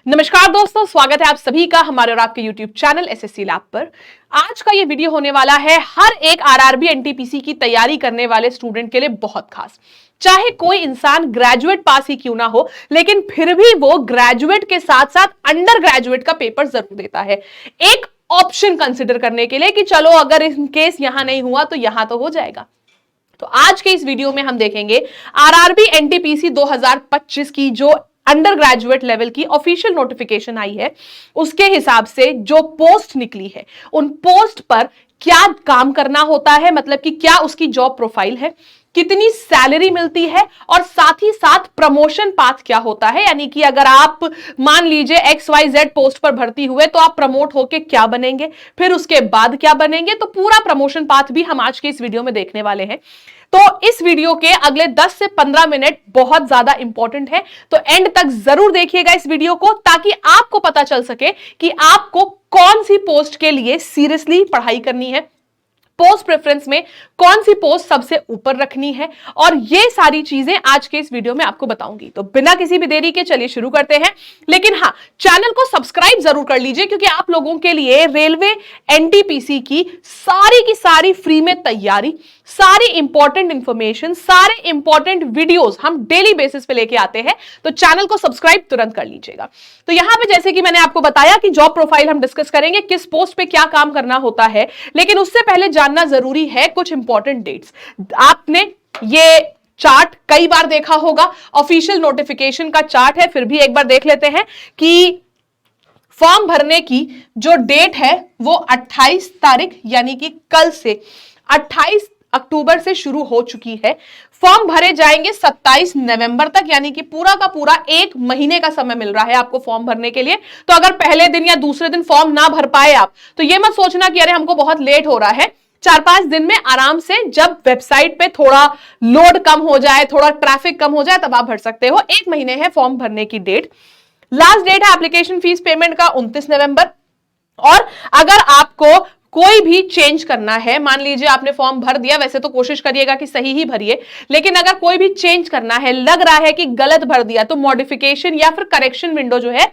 नमस्कार दोस्तों, स्वागत है आप सभी का हमारे और आपके YouTube चैनल एसएससी लैब पर। आज का ये वीडियो होने वाला है हर एक आरआरबी एनटीपीसी की तैयारी करने वाले स्टूडेंट के लिए बहुत खास। चाहे कोई इंसान ग्रेजुएट पास ही क्यों ना हो, लेकिन फिर भी वो ग्रेजुएट के साथ साथ अंडर ग्रेजुएट का पेपर जरूर देता है, एक ऑप्शन कंसिडर करने के लिए कि चलो अगर इन केस यहां नहीं हुआ तो यहां तो हो जाएगा। तो आज के इस वीडियो में हम देखेंगे आरआरबी एनटीपीसी 2025 की जो अंडर ग्रेजुएट लेवल की ऑफिशियल नोटिफिकेशन आई है, उसके हिसाब से जो पोस्ट निकली है, उन पोस्ट पर क्या काम करना होता है, मतलब कि क्या उसकी जॉब प्रोफाइल है, कितनी सैलरी मिलती है और साथ ही साथ प्रमोशन पाथ क्या होता है। यानी कि अगर आप मान लीजिए XYZ पोस्ट पर भर्ती हुए तो आप प्रमोट होके क्या बनेंगे, फिर उसके बाद क्या बनेंगे, तो पूरा प्रमोशन पाथ भी हम आज के इस वीडियो में देखने वाले हैं। तो इस वीडियो के अगले 10 से 15 मिनट बहुत ज्यादा इंपॉर्टेंट है, तो एंड तक जरूर देखिएगा इस वीडियो को, ताकि आपको पता चल सके कि आपको कौन सी पोस्ट के लिए सीरियसली पढ़ाई करनी है, पोस्ट प्रेफरेंस में कौन सी पोस्ट सबसे ऊपर रखनी है, और ये सारी चीजें आज के इस वीडियो में आपको बताऊंगी। तो बिना किसी भी देरी के चलिए शुरू करते हैं। लेकिन हाँ, चैनल को सब्सक्राइब जरूर कर लीजिए, क्योंकि आप लोगों के लिए रेलवे एनटीपीसी की सारी फ्री में तैयारी, सारी इंपॉर्टेंट इंफॉर्मेशन, सारे इंपॉर्टेंट वीडियोस हम डेली बेसिस पे लेके आते हैं। तो चैनल को सब्सक्राइब तुरंत कर लीजिएगा। तो यहां पे जैसे कि मैंने आपको बताया कि जॉब प्रोफाइल हम डिस्कस करेंगे, किस पोस्ट पे क्या काम करना होता है, लेकिन उससे पहले जानना जरूरी है कुछ इंपॉर्टेंट डेट्स। आपने ये चार्ट कई बार देखा होगा, ऑफिशियल नोटिफिकेशन का चार्ट है, फिर भी एक बार देख लेते हैं कि फॉर्म भरने की जो डेट है वो 28 तारीख यानी कि कल से 28 अक्टूबर से शुरू हो चुकी है। फॉर्म भरे जाएंगे 27 नवंबर तक, यानी कि पूरा का पूरा एक महीने का समय मिल रहा है आपको फॉर्म भरने के लिए। तो अगर पहले दिन या दूसरे दिन फॉर्म ना भर पाए आप, तो ये मत सोचना कि अरे हमको बहुत लेट हो रहा है। 4-5 दिन में आराम से, जब वेबसाइट पे थोड़ा लोड कम हो जाए, थोड़ा ट्रैफिक कम हो जाए, तब आप भर सकते हो। एक महीने है फॉर्म भरने की डेट। लास्ट डेट है एप्लीकेशन फीस पेमेंट का 29 नवंबर। और अगर आपको कोई भी चेंज करना है, मान लीजिए आपने फॉर्म भर दिया, वैसे तो कोशिश करिएगा कि सही ही भरिए, लेकिन अगर कोई भी चेंज करना है, लग रहा है कि गलत भर दिया, तो मॉडिफिकेशन या फिर करेक्शन विंडो जो है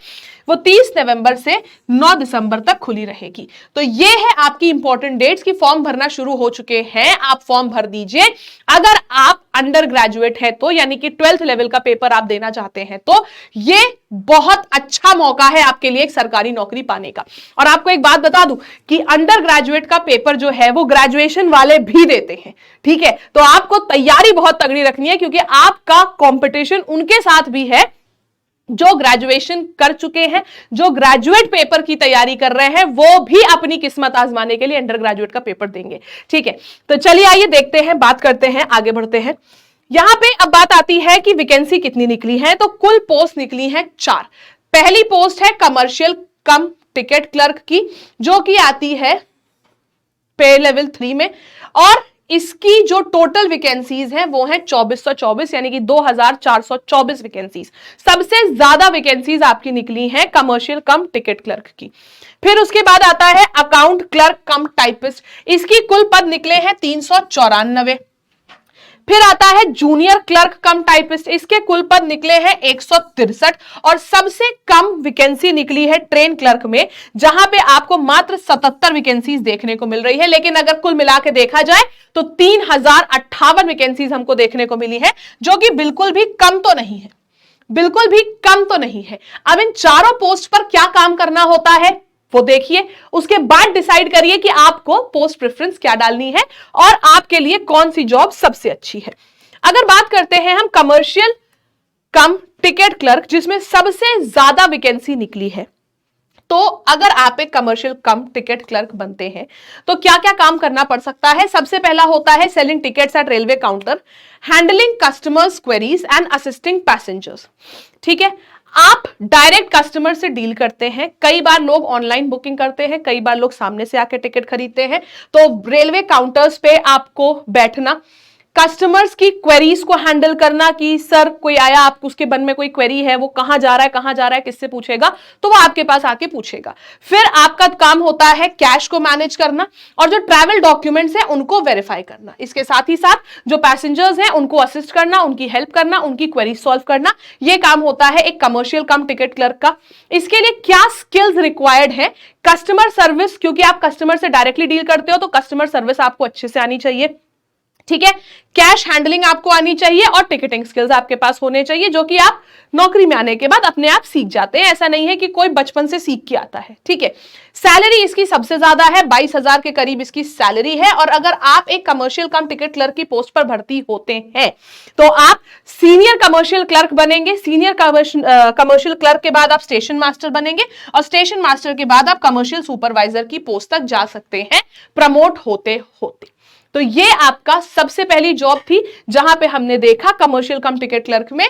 वो 30 नवंबर से 9 दिसंबर तक खुली रहेगी। तो ये है आपकी इंपॉर्टेंट डेट्स कि फॉर्म भरना शुरू हो चुके हैं, आप फॉर्म भर दीजिए। अगर आप अंडर ग्रेजुएट है तो, यानी कि 12th लेवल का पेपर आप देना चाहते हैं, तो ये बहुत अच्छा मौका है आपके लिए एक सरकारी नौकरी पाने का। और आपको एक बात बता दूं कि अंडर ग्रेजुएट का पेपर जो है वो ग्रेजुएशन वाले भी देते हैं, ठीक है। तो आपको तैयारी बहुत तगड़ी रखनी है, क्योंकि आपका कंपटीशन उनके साथ भी है जो ग्रेजुएशन कर चुके हैं, जो ग्रेजुएट पेपर की तैयारी कर रहे हैं, वो भी अपनी किस्मत आजमाने के लिए अंडर ग्रेजुएट का पेपर देंगे, ठीक है। तो चलिए आइए देखते हैं, बात करते हैं, आगे बढ़ते हैं। यहां पे अब बात आती है कि वैकेंसी कितनी निकली है। तो कुल पोस्ट निकली है 4। पहली पोस्ट है कमर्शियल कम टिकट क्लर्क की, जो कि आती है पे लेवल 3 में, और इसकी जो टोटल वैकेंसीज हैं वो है 2424, यानी कि 2424 वैकेंसीज। सबसे ज्यादा वैकेंसीज आपकी निकली हैं कमर्शियल कम टिकट क्लर्क की। फिर उसके बाद आता है अकाउंट क्लर्क कम टाइपिस्ट, इसकी कुल पद निकले हैं 394। फिर आता है जूनियर क्लर्क कम टाइपिस्ट, इसके कुल पद निकले हैं 163। और सबसे कम वैकेंसी निकली है ट्रेन क्लर्क में, जहां पे आपको मात्र 77 वैकेंसीज देखने को मिल रही है। लेकिन अगर कुल मिला के देखा जाए तो 3058 वैकेंसीज हमको देखने को मिली है, जो कि बिल्कुल भी कम तो नहीं है, बिल्कुल भी कम तो नहीं है। अब इन चारों पोस्ट पर क्या काम करना होता है वो देखिए, उसके बाद डिसाइड करिए कि आपको पोस्ट प्रेफरेंस क्या डालनी है और आपके लिए कौन सी जॉब सबसे अच्छी है। अगर बात करते हैं हम कमर्शियल कम टिकट क्लर्क, जिसमें सबसे ज्यादा वैकेंसी निकली है, तो अगर आप एक कमर्शियल कम टिकट क्लर्क बनते हैं तो क्या क्या काम करना पड़ सकता है। सबसे पहला होता है selling tickets eight railway counter, handling customers queries and assisting passengers, ठीक है। आप डायरेक्ट कस्टमर से डील करते हैं। कई बार लोग ऑनलाइन बुकिंग करते हैं, कई बार लोग सामने से आके टिकट खरीदते हैं। तो रेलवे काउंटर्स पे आपको बैठना, कस्टमर्स की क्वेरीज को हैंडल करना कि सर कोई आया, आप उसके मन में कोई क्वेरी है, वो कहां जा रहा है, किससे पूछेगा, तो वो आपके पास आके पूछेगा। फिर आपका काम होता है कैश को मैनेज करना और जो ट्रैवल डॉक्यूमेंट्स हैं उनको वेरीफाई करना। इसके साथ ही साथ जो पैसेंजर्स हैं उनको असिस्ट करना, उनकी हेल्प करना, उनकी क्वेरी सॉल्व करना, यह काम होता है एक कमर्शियल कम टिकट क्लर्क का। इसके लिए क्या स्किल्स रिक्वायर्ड है? कस्टमर सर्विस, क्योंकि आप कस्टमर से डायरेक्टली डील करते हो तो कस्टमर सर्विस आपको अच्छे से आनी चाहिए, ठीक है। कैश हैंडलिंग आपको आनी चाहिए और टिकटिंग स्किल्स आपके पास होने चाहिए, जो कि आप नौकरी में आने के बाद अपने आप सीख जाते हैं। ऐसा नहीं है कि कोई बचपन से सीख के आता है, ठीक है। सैलरी इसकी सबसे ज्यादा है, 22,000 के करीब इसकी सैलरी है। और अगर आप एक कमर्शियल कम टिकट क्लर्क की पोस्ट पर भर्ती होते हैं तो आप सीनियर कमर्शियल क्लर्क बनेंगे। सीनियर कमर्शियल क्लर्क के बाद आप स्टेशन मास्टर बनेंगे और स्टेशन मास्टर के बाद आप कमर्शियल सुपरवाइजर की पोस्ट तक जा सकते हैं प्रमोट होते होते। तो ये आपका सबसे पहली जॉब थी जहां पे हमने देखा कमर्शियल कम टिकट क्लर्क में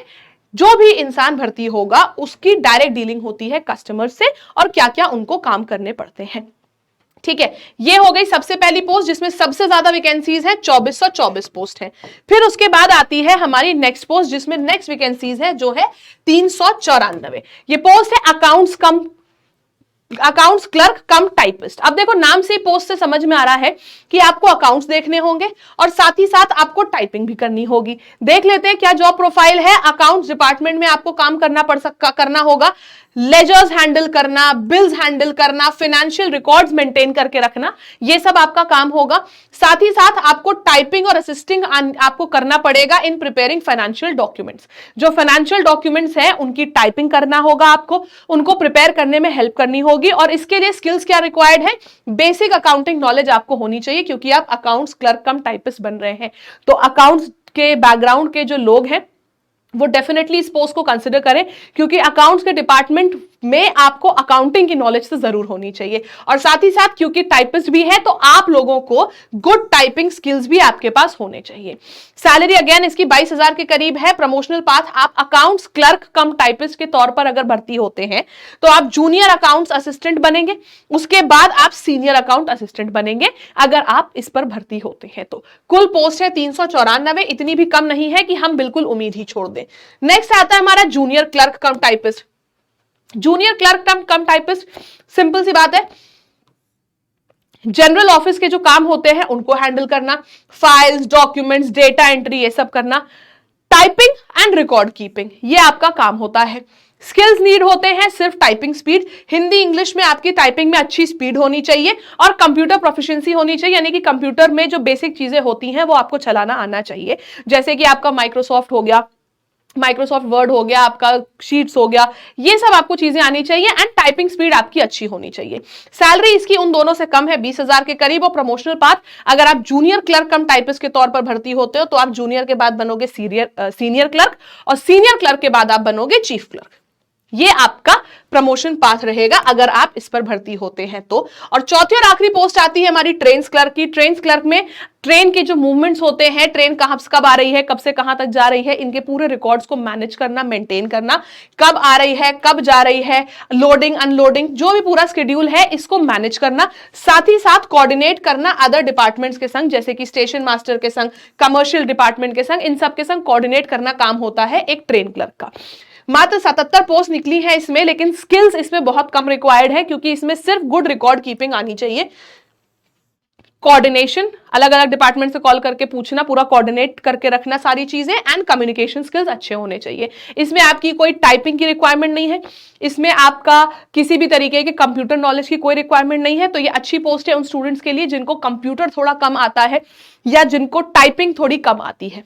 जो भी इंसान भर्ती होगा उसकी डायरेक्ट डीलिंग होती है कस्टमर से और क्या क्या उनको काम करने पड़ते हैं, ठीक है। ये हो गई सबसे पहली पोस्ट जिसमें सबसे ज्यादा वैकेंसीज है, 2424 पोस्ट है। फिर उसके बाद आती है हमारी नेक्स्ट पोस्ट जिसमें नेक्स्ट वैकेंसीज है जो है 394। ये पोस्ट है अकाउंट्स क्लर्क कम टाइपिस्ट। अब देखो नाम से पोस्ट से समझ में आ रहा है कि आपको अकाउंट्स देखने होंगे और साथ ही साथ आपको टाइपिंग भी करनी होगी। देख लेते हैं क्या जॉब प्रोफाइल है। अकाउंट्स डिपार्टमेंट में आपको काम करना होगा, लेजर्स हैंडल करना, बिल्स हैंडल करना, फाइनेंशियल रिकॉर्ड्स मेंटेन करके रखना, ये सब आपका काम होगा। साथ ही साथ आपको टाइपिंग और असिस्टिंग आपको करना पड़ेगा इन प्रिपेयरिंग फाइनेंशियल डॉक्यूमेंट्स। जो फाइनेंशियल डॉक्यूमेंट्स हैं उनकी टाइपिंग करना होगा आपको, उनको प्रिपेयर करने में हेल्प करनी होगी। और इसके लिए स्किल्स क्या रिक्वायर्ड है? बेसिक अकाउंटिंग नॉलेज आपको होनी चाहिए क्योंकि आप अकाउंट्स क्लर्क कम टाइपिस्ट बन रहे हैं। तो अकाउंट्स के बैकग्राउंड के जो लोग हैं वो डेफिनेटली इस पोस्ट को कंसिडर करें क्योंकि अकाउंट्स के डिपार्टमेंट में आपको अकाउंटिंग की नॉलेज तो जरूर होनी चाहिए। और साथ ही साथ क्योंकि टाइपिस्ट भी है तो आप लोगों को गुड टाइपिंग स्किल्स भी आपके पास होने चाहिए। सैलरी अगेन इसकी 22,000 के करीब है। प्रमोशनल पाथ, आप अकाउंट्स क्लर्क कम टाइपिस्ट के तौर पर अगर भर्ती होते हैं तो आप जूनियर अकाउंट्स असिस्टेंट बनेंगे, उसके बाद आप सीनियर अकाउंट असिस्टेंट बनेंगे अगर आप इस पर भर्ती होते हैं तो। कुल पोस्ट है 394, इतनी भी कम नहीं है कि हम बिल्कुल उम्मीद ही छोड़ दें। नेक्स्ट आता है हमारा junior clerk cum typist. Junior clerk cum typist, simple सी बात है, जनरल ऑफिस के जो काम होते हैं उनको हैंडल करना, फाइल्स, डॉक्यूमेंट्स, डेटा एंट्री, ये सब करना, टाइपिंग एंड रिकॉर्ड कीपिंग, ये आपका काम होता है। स्किल्स नीड होते हैं सिर्फ टाइपिंग स्पीड, हिंदी इंग्लिश में आपकी टाइपिंग में अच्छी स्पीड होनी चाहिए और कंप्यूटर प्रोफिशिएंसी होनी चाहिए, यानी कि कंप्यूटर में जो बेसिक चीजें होती हैं वो आपको चलाना आना चाहिए, जैसे कि आपका माइक्रोसॉफ्ट हो गया, माइक्रोसॉफ्ट वर्ड हो गया, आपका शीट्स हो गया, ये सब आपको चीजें आनी चाहिए एंड टाइपिंग स्पीड आपकी अच्छी होनी चाहिए। सैलरी इसकी उन दोनों से कम है, 20,000 के करीब। और प्रमोशनल पाथ, अगर आप जूनियर क्लर्क कम टाइपिस्ट के तौर पर भर्ती होते हो तो आप जूनियर के बाद बनोगे सीनियर क्लर्क और सीनियर क्लर्क के बाद आप बनोगे चीफ क्लर्क। ये आपका प्रमोशन पाथ रहेगा अगर आप इस पर भर्ती होते हैं तो। और चौथी और आखिरी पोस्ट आती है हमारी ट्रेन्स क्लर्क की। ट्रेन्स क्लर्क में ट्रेन के जो मूवमेंट्स होते हैं, ट्रेन कब आ रही है, कब से कहां तक जा रही है, इनके पूरे रिकॉर्ड्स को मैनेज करना, मेंटेन करना, कब आ रही है, कब जा रही है, लोडिंग अनलोडिंग, जो भी पूरा शेड्यूल है इसको मैनेज करना, साथ ही साथ कोऑर्डिनेट करना अदर डिपार्टमेंट्स के संग, जैसे कि स्टेशन मास्टर के संग, कमर्शियल डिपार्टमेंट के संग, इन सब के संग कोऑर्डिनेट करना काम होता है एक ट्रेन क्लर्क का। मात्र 77 पोस्ट निकली है इसमें, लेकिन स्किल्स इसमें बहुत कम रिक्वायर्ड है क्योंकि इसमें सिर्फ गुड रिकॉर्ड कीपिंग आनी चाहिए, कोऑर्डिनेशन, अलग अलग डिपार्टमेंट से कॉल करके पूछना, पूरा कोऑर्डिनेट करके रखना सारी चीजें, एंड कम्युनिकेशन स्किल्स अच्छे होने चाहिए। इसमें आपकी कोई टाइपिंग की रिक्वायरमेंट नहीं है, इसमें आपका किसी भी तरीके के कंप्यूटर नॉलेज की कोई रिक्वायरमेंट नहीं है। तो ये अच्छी पोस्ट है उन स्टूडेंट्स के लिए जिनको कंप्यूटर थोड़ा कम आता है या जिनको टाइपिंग थोड़ी कम आती है।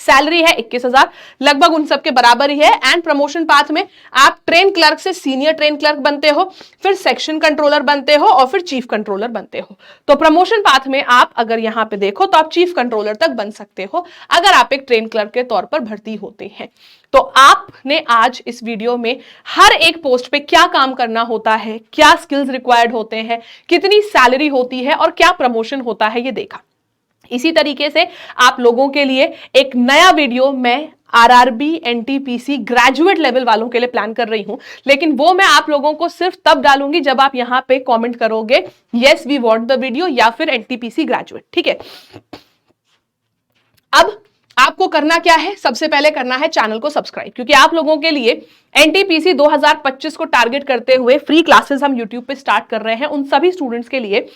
सैलरी है 21,000, लगभग उन सबके बराबर ही है। एंड प्रमोशन पाथ में आप ट्रेन क्लर्क से सीनियर ट्रेन क्लर्क बनते हो, फिर सेक्शन कंट्रोलर बनते हो और फिर चीफ कंट्रोलर बनते हो। तो प्रमोशन पाथ में आप अगर यहां पे देखो तो आप चीफ कंट्रोलर तक बन सकते हो अगर आप एक ट्रेन क्लर्क के तौर पर भर्ती होते हैं। तो आपने आज इस वीडियो में हर एक पोस्ट पे क्या काम करना होता है, क्या स्किल्स रिक्वायर्ड होते हैं, कितनी सैलरी होती है और क्या प्रमोशन होता है, ये देखा। इसी तरीके से आप लोगों के लिए एक नया वीडियो मैं आरआरबी एनटीपीसी ग्रेजुएट लेवल वालों के लिए प्लान कर रही हूं, लेकिन वो मैं आप लोगों को सिर्फ तब डालूंगी जब आप यहां पे कमेंट करोगे yes we want the video या फिर एनटीपीसी ग्रेजुएट, ठीक है। अब आपको करना क्या है, सबसे पहले करना है चैनल को सब्सक्राइब, क्योंकि आप लोगों के लिए एनटीपीसी 2025 को टारगेट करते हुए फ्री क्लासेस हम यूट्यूब पे स्टार्ट कर रहे हैं उन सभी स्टूडेंट्स के लिए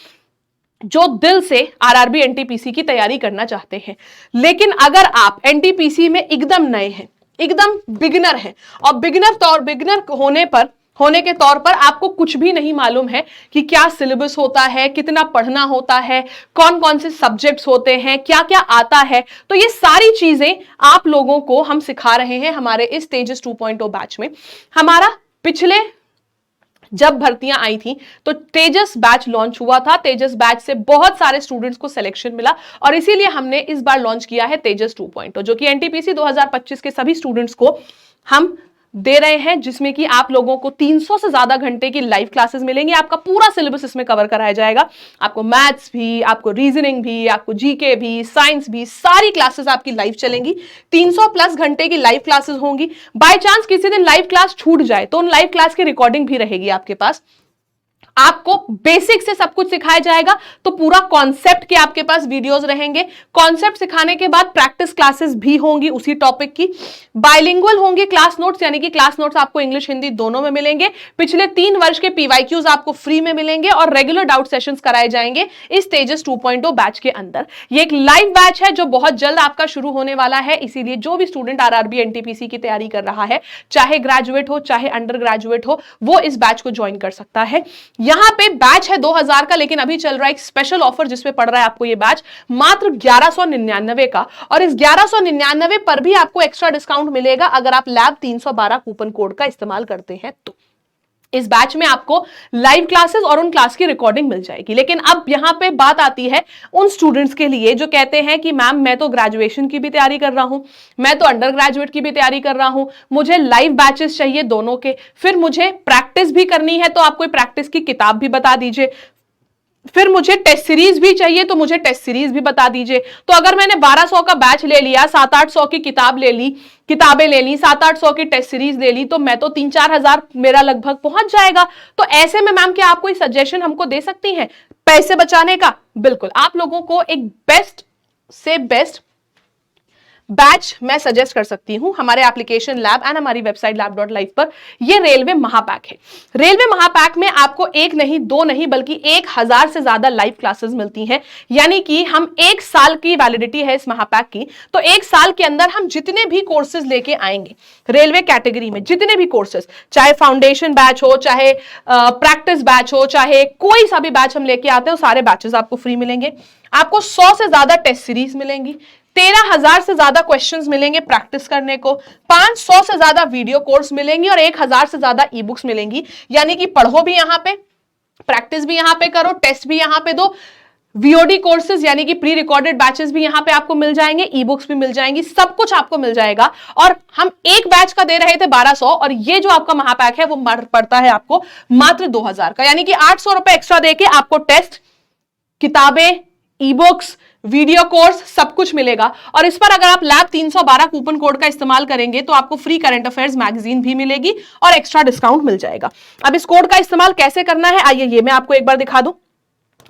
जो दिल से आरआरबी एनटीपीसी की तैयारी करना चाहते हैं। लेकिन अगर आप एनटीपीसी में एकदम नए हैं, एकदम बिगिनर हैं, और बिगिनर होने के तौर पर आपको कुछ भी नहीं मालूम है कि क्या सिलेबस होता है, कितना पढ़ना होता है, कौन कौन से सब्जेक्ट्स होते हैं, क्या क्या आता है, तो ये सारी चीजें आप लोगों को हम सिखा रहे हैं हमारे इस तेजस 2.0 बैच में। हमारा पिछले जब भर्तियां आई थी तो तेजस बैच लॉन्च हुआ था, तेजस बैच से बहुत सारे स्टूडेंट्स को सिलेक्शन मिला और इसीलिए हमने इस बार लॉन्च किया है तेजस 2.0, जो कि एनटीपीसी 2025 के सभी स्टूडेंट्स को हम दे रहे हैं, जिसमें कि आप लोगों को 300 से ज्यादा घंटे की लाइव क्लासेस मिलेंगी। आपका पूरा सिलेबस इसमें कवर कराया जाएगा, आपको मैथ्स भी, आपको रीजनिंग भी, आपको जीके भी, साइंस भी, सारी क्लासेस आपकी लाइव चलेंगी। 300 प्लस घंटे की लाइव क्लासेस होंगी। बाय चांस किसी दिन लाइव क्लास छूट जाए तो उन लाइव क्लास की रिकॉर्डिंग भी रहेगी आपके पास। आपको बेसिक से सब कुछ सिखाया जाएगा, तो पूरा कॉन्सेप्ट के आपके पास वीडियोस रहेंगे। कॉन्सेप्ट सिखाने के बाद प्रैक्टिस क्लासेस भी होंगी उसी टॉपिक की। बाइलिंगुअल होंगे क्लास नोट्स, यानी कि क्लास नोट्स आपको इंग्लिश हिंदी दोनों में मिलेंगे। पिछले 3 वर्ष के पीवाईक्यूज आपको फ्री में मिलेंगे और रेगुलर डाउट सेशंस कराए जाएंगे इस तेजस 2.0 बैच के अंदर। ये एक लाइव बैच है जो बहुत जल्द आपका शुरू होने वाला है, इसीलिए जो भी स्टूडेंट आरआरबी एनटीपीसी की तैयारी कर रहा है, चाहे ग्रेजुएट हो चाहे अंडर ग्रेजुएट हो, वो इस बैच को ज्वाइन कर सकता है। यहां पे बैच है 2000 का, लेकिन अभी चल रहा है एक स्पेशल ऑफर जिसमें पड़ रहा है आपको ये बैच मात्र 1199 का, और इस 1199 पर भी आपको एक्स्ट्रा डिस्काउंट मिलेगा अगर आप लैब 312 कूपन कोड का इस्तेमाल करते हैं तो। इस बैच में आपको लाइव क्लासेस और उन क्लास की रिकॉर्डिंग मिल जाएगी। लेकिन अब यहां पे बात आती है उन स्टूडेंट्स के लिए जो कहते हैं कि मैम मैं तो ग्रेजुएशन की भी तैयारी कर रहा हूं, मैं तो अंडर ग्रेजुएट की भी तैयारी कर रहा हूं, मुझे लाइव बैचेस चाहिए दोनों के, फिर मुझे प्रैक्टिस भी करनी है तो आप कोई प्रैक्टिस की किताब भी बता दीजिए, फिर मुझे टेस्ट सीरीज भी चाहिए तो मुझे टेस्ट सीरीज भी बता दीजिए। तो अगर मैंने 1200 का बैच ले लिया, 700-800 की किताबें ले ली, 700-800 की टेस्ट सीरीज ले ली, तो मैं तो 3-4 हजार मेरा लगभग पहुंच जाएगा। तो ऐसे में मैम क्या आप कोई सजेशन हमको दे सकती हैं पैसे बचाने का? बिल्कुल, आप लोगों को एक बेस्ट से बेस्ट बैच मैं सजेस्ट कर सकती हूं हमारे एप्लीकेशन लैब एंड हमारी वेबसाइट lab.life पर। यह रेलवे महापैक है। रेलवे महापैक में आपको एक नहीं, दो नहीं, बल्कि 1000 से ज्यादा लाइव क्लासेस मिलती हैं। यानी कि हम 1 साल की वैलिडिटी है इस महापैक की, तो 1 साल के अंदर हम जितने भी कोर्सेज लेके आएंगे रेलवे कैटेगरी में, जितने भी कोर्सेज, चाहे फाउंडेशन बैच हो, चाहे प्रैक्टिस बैच हो, चाहे कोई सा भी बैच हम लेके आते हैं, वो सारे बैचेस आपको फ्री मिलेंगे। आपको 100 से ज्यादा टेस्ट सीरीज मिलेंगी, 13,000 से ज्यादा क्वेश्चंस मिलेंगे प्रैक्टिस करने को, 500 से ज्यादा वीडियो कोर्स मिलेंगी और 1000 से ज्यादा ई बुक्स मिलेंगी। यानी कि पढ़ो भी यहां पे, प्रैक्टिस भी यहां पे करो, टेस्ट भी यहां पे दो, वीओडी कोर्सेज यानी कि प्री रिकॉर्डेड बैचेस भी यहां पे आपको मिल जाएंगे, ई बुक्स भी मिल जाएंगी, सब कुछ आपको मिल जाएगा। और हम एक बैच का दे रहे थे 1200, और ये जो आपका महापैक है वो पड़ता है आपको मात्र 2000 का। यानी कि 800 रुपए एक्स्ट्रा देके आपको टेस्ट, किताबें, ई बुक्स, वीडियो कोर्स सब कुछ मिलेगा। और इस पर अगर आप लैब 312 कूपन कोड का इस्तेमाल करेंगे तो आपको फ्री करंट अफेयर्स मैगजीन भी मिलेगी और एक्स्ट्रा डिस्काउंट मिल जाएगा। अब इस कोड का इस्तेमाल कैसे करना है, आइए ये मैं आपको एक बार दिखा दूं।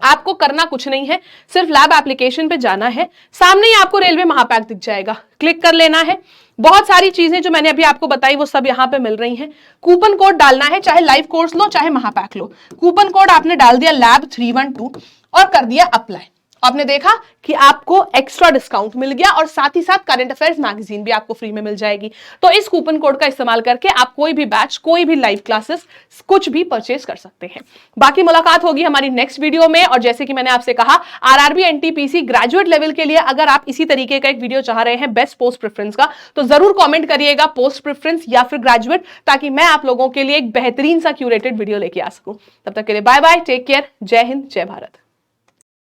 आपको करना कुछ नहीं है, सिर्फ लैब एप्लीकेशन पे जाना है, सामने ही आपको रेलवे महापैक दिख जाएगा, क्लिक कर लेना है। बहुत सारी चीजें जो मैंने अभी आपको बताई वो सब यहां पे मिल रही हैं। कूपन कोड डालना है, चाहे लाइव कोर्स लो चाहे महापैक लो। कूपन कोड आपने डाल दिया लैब 312 और कर दिया अप्लाई। आपने देखा कि आपको एक्स्ट्रा डिस्काउंट मिल गया और साथ ही साथ करंट अफेयर्स मैगजीन भी आपको फ्री में मिल जाएगी। तो इस कूपन कोड का इस्तेमाल करके आप कोई भी बैच, कोई भी लाइव क्लासेस, कुछ भी परचेज कर सकते हैं। बाकी मुलाकात होगी हमारी नेक्स्ट वीडियो में। और जैसे कि मैंने आपसे कहा, आरआरबी एनटीपीसी ग्रेजुएट लेवल के लिए अगर आप इसी तरीके का एक वीडियो चाह रहे हैं बेस्ट पोस्ट प्रेफरेंस का, तो जरूर कॉमेंट करिएगा पोस्ट प्रेफरेंस या फिर ग्रेजुएट, ताकि मैं आप लोगों के लिए एक बेहतरीन सा क्यूरेटेड वीडियो लेके आ सकूं। तब तक के लिए बाय बाय, टेक केयर, जय हिंद, जय भारत।